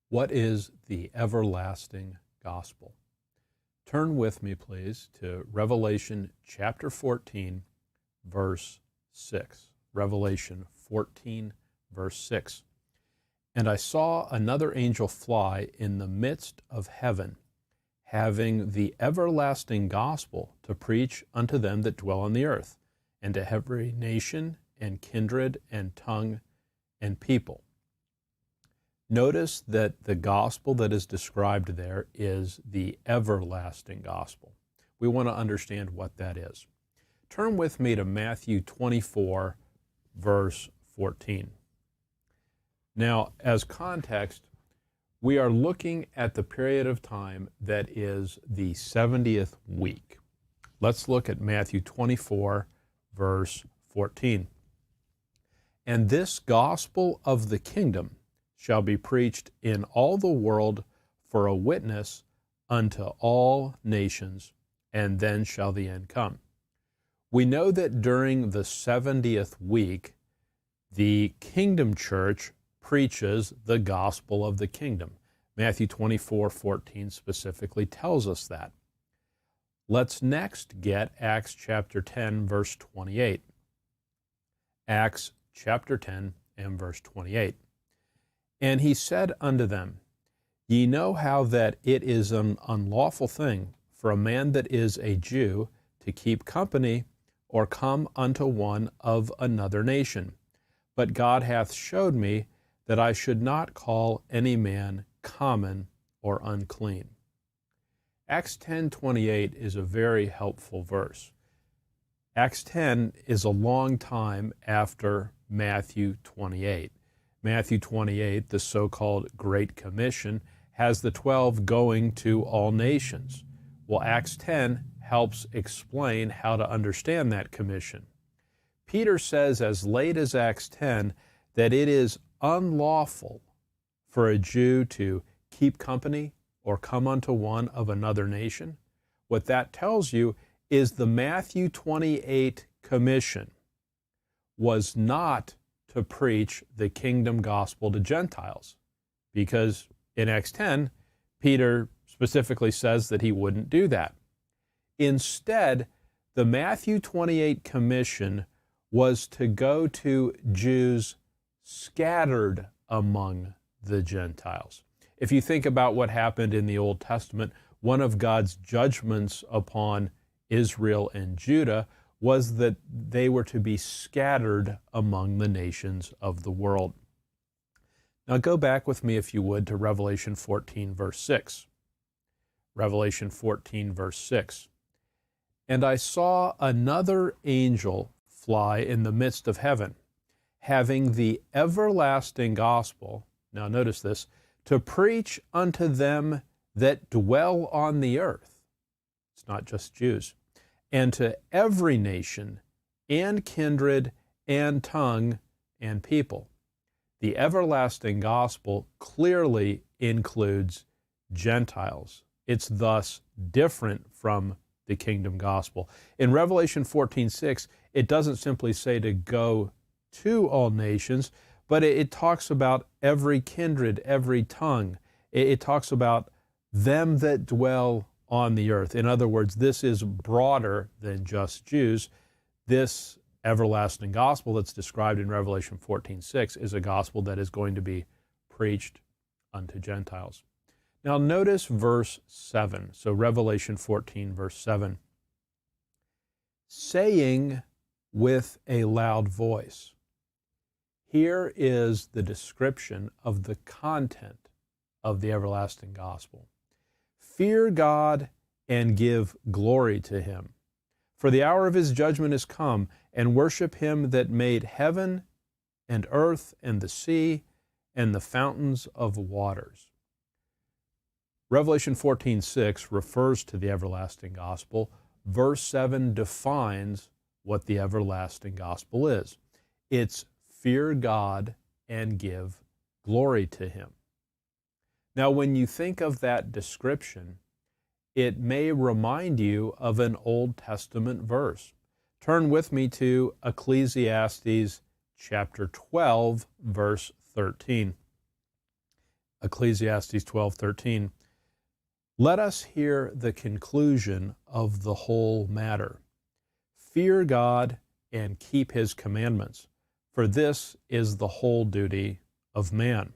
What is the everlasting gospel? Turn with me, please, to Revelation chapter 14, verse 6. Revelation 14, verse 6. And I saw another angel fly in the midst of heaven, having the everlasting gospel to preach unto them that dwell on the earth, and to every nation and kindred and tongue and people. Notice that the gospel that is described there is the everlasting gospel. We want to understand what that is. Turn with me to Matthew 24, verse 14. Now, as context, we are looking at the period of time that is the 70th week. Let's look at Matthew 24, verse 14. And this gospel of the kingdom shall be preached in all the world for a witness unto all nations, and then shall the end come. We know that during the 70th week, the kingdom church preaches the gospel of the kingdom. Matthew 24:14 specifically tells us that. Let's next get Acts chapter 10, verse 28. Acts chapter 10 and verse 28. And he said unto them, Ye know how that it is an unlawful thing for a man that is a Jew to keep company or come unto one of another nation. But God hath showed me that I should not call any man common or unclean. Acts 10:28 is a very helpful verse. Acts 10 is a long time after Matthew 28. Matthew 28, the so-called Great Commission, has the 12 going to all nations. Well, Acts 10 helps explain how to understand that commission. Peter says as late as Acts 10 that it is unlawful for a Jew to keep company or come unto one of another nation. What that tells you is the Matthew 28 commission was not to preach the kingdom gospel to Gentiles, because in Acts 10, Peter specifically says that he wouldn't do that. Instead, the Matthew 28 commission was to go to Jews scattered among the Gentiles. If you think about what happened in the Old Testament, one of God's judgments upon Israel and Judah was that they were to be scattered among the nations of the world. Now go back with me, if you would, to Revelation 14, verse 6. Revelation 14, verse 6. And I saw another angel fly in the midst of heaven, having the everlasting gospel, now notice this, to preach unto them that dwell on the earth. It's not just Jews. And to every nation and kindred and tongue and people. The everlasting gospel clearly includes Gentiles. It's thus different from the kingdom gospel. In Revelation 14:6, it doesn't simply say to go to all nations, but it talks about every kindred, every tongue. It talks about them that dwell on the earth. In other words, this is broader than just Jews. This everlasting gospel that's described in Revelation 14:6 is a gospel that is going to be preached unto Gentiles. Now notice verse 7. So Revelation 14, verse 7. Saying with a loud voice. Here is the description of the content of the everlasting gospel. Fear God and give glory to him. For the hour of his judgment is come, and worship him that made heaven and earth and the sea and the fountains of waters. Revelation 14:6 refers to the everlasting gospel. Verse 7 defines what the everlasting gospel is. It's fear God and give glory to him. Now, when you think of that description, it may remind you of an Old Testament verse. Turn with me to Ecclesiastes chapter 12, verse 13. Ecclesiastes 12:13. Let us hear the conclusion of the whole matter. Fear God and keep his commandments, for this is the whole duty of man.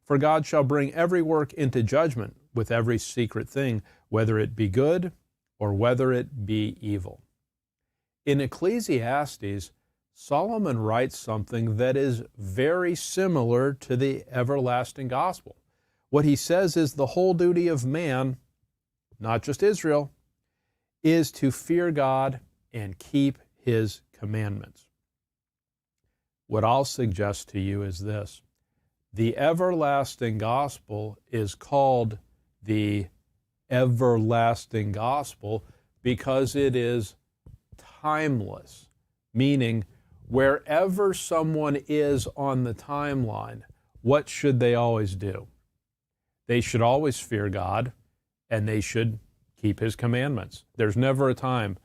For God shall bring every work into judgment with every secret thing, whether it be good or whether it be evil. In Ecclesiastes, Solomon writes something that is very similar to the everlasting gospel. What he says is the whole duty of man, not just Israel, is to fear God and keep his commandments. What I'll suggest to you is this. The everlasting gospel is called the everlasting gospel because it is timeless, meaning wherever someone is on the timeline, what should they always do? They should always fear God, and they should keep his commandments. There's never a time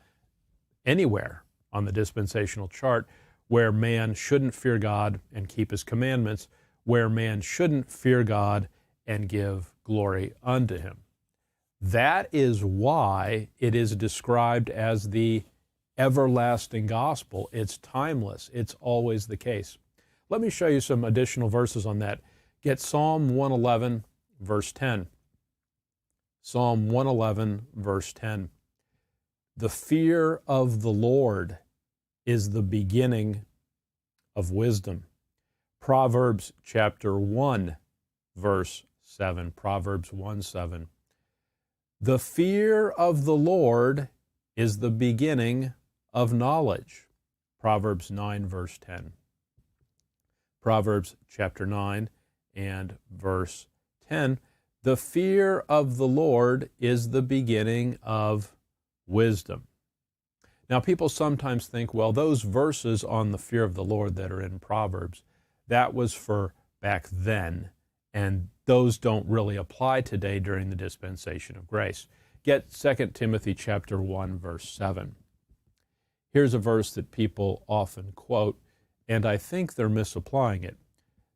anywhere on the dispensational chart where man shouldn't fear God and keep his commandments, where man shouldn't fear God and give glory unto him. That is why it is described as the everlasting gospel. It's timeless. It's always the case. Let me show you some additional verses on that. Get Psalm 111, verse 10. Psalm 111, verse 10. The fear of the Lord is the beginning of wisdom. Proverbs chapter 1, verse 7. Proverbs 1:7. The fear of the Lord is the beginning of knowledge. Proverbs 9, verse 10. Proverbs chapter 9 and verse 10. The fear of the Lord is the beginning of wisdom. Now, people sometimes think, well, those verses on the fear of the Lord that are in Proverbs, that was for back then, and those don't really apply today during the dispensation of grace. Get 2 Timothy chapter 1, verse 7. Here's a verse that people often quote, and I think they're misapplying it.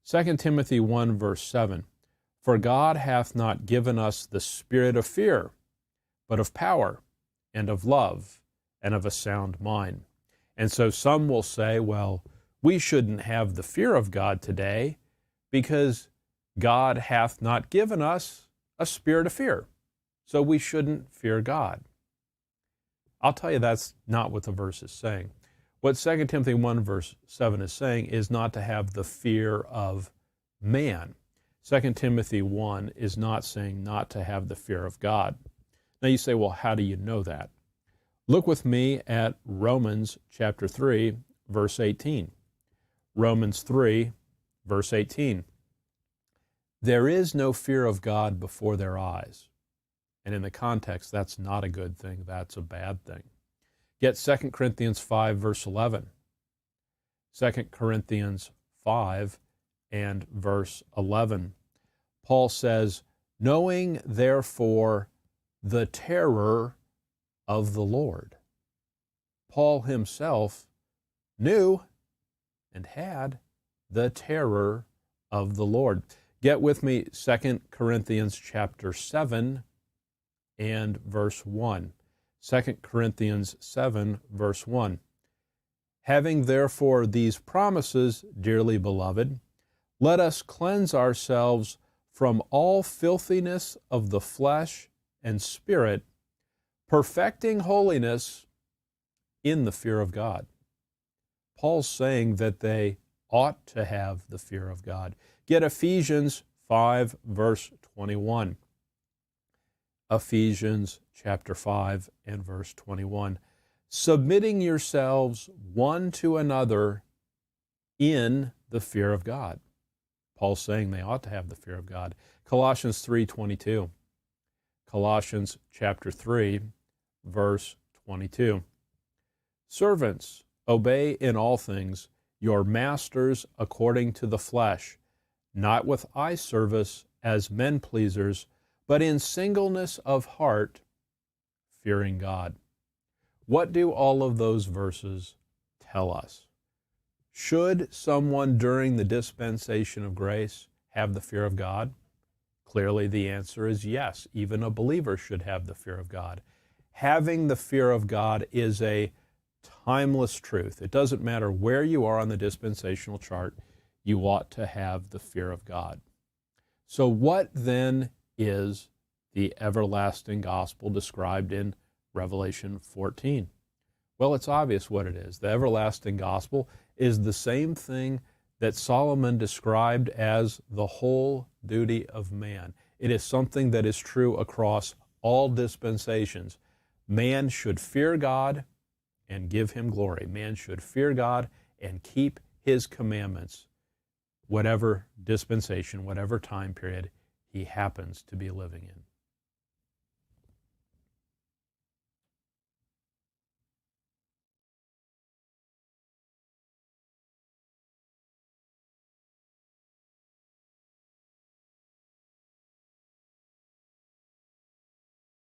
2 Timothy 1, verse 7. For God hath not given us the spirit of fear, but of power and of love and of a sound mind. And so some will say, well, we shouldn't have the fear of God today because God hath not given us a spirit of fear. So we shouldn't fear God. I'll tell you that's not what the verse is saying. What 2 Timothy 1 verse 7 is saying is not to have the fear of man. 2 Timothy 1 is not saying not to have the fear of God. Now you say, well, how do you know that? Look with me at Romans chapter 3, verse 18. Romans 3, verse 18. There is no fear of God before their eyes. And in the context, that's not a good thing. That's a bad thing. Get 2 Corinthians 5, verse 11. 2 Corinthians 5 and verse 11. Paul says, knowing therefore the terror of the Lord. Paul himself knew and had the terror of the Lord. Get with me 2 Corinthians chapter 7 and verse 1. 2 Corinthians 7, verse 1. Having therefore these promises, dearly beloved, let us cleanse ourselves from all filthiness of the flesh and spirit, perfecting holiness in the fear of God. Paul's saying that they ought to have the fear of God. Get Ephesians 5, verse 21. Ephesians chapter 5 and verse 21. Submitting yourselves one to another in the fear of God. Paul's saying they ought to have the fear of God. Colossians 3:22. Colossians chapter 3, verse 22. Servants, obey in all things your masters according to the flesh, not with eye service as men pleasers, but in singleness of heart, fearing God. What do all of those verses tell us? Should someone during the dispensation of grace have the fear of God? Clearly, the answer is yes. Even a believer should have the fear of God. Having the fear of God is a timeless truth. It doesn't matter where you are on the dispensational chart, you ought to have the fear of God. So what then is the everlasting gospel described in Revelation 14? Well, it's obvious what it is. The everlasting gospel is the same thing that Solomon described as the whole duty of man. It is something that is true across all dispensations. Man should fear God and give him glory. Man should fear God and keep his commandments, whatever dispensation, whatever time period he happens to be living in.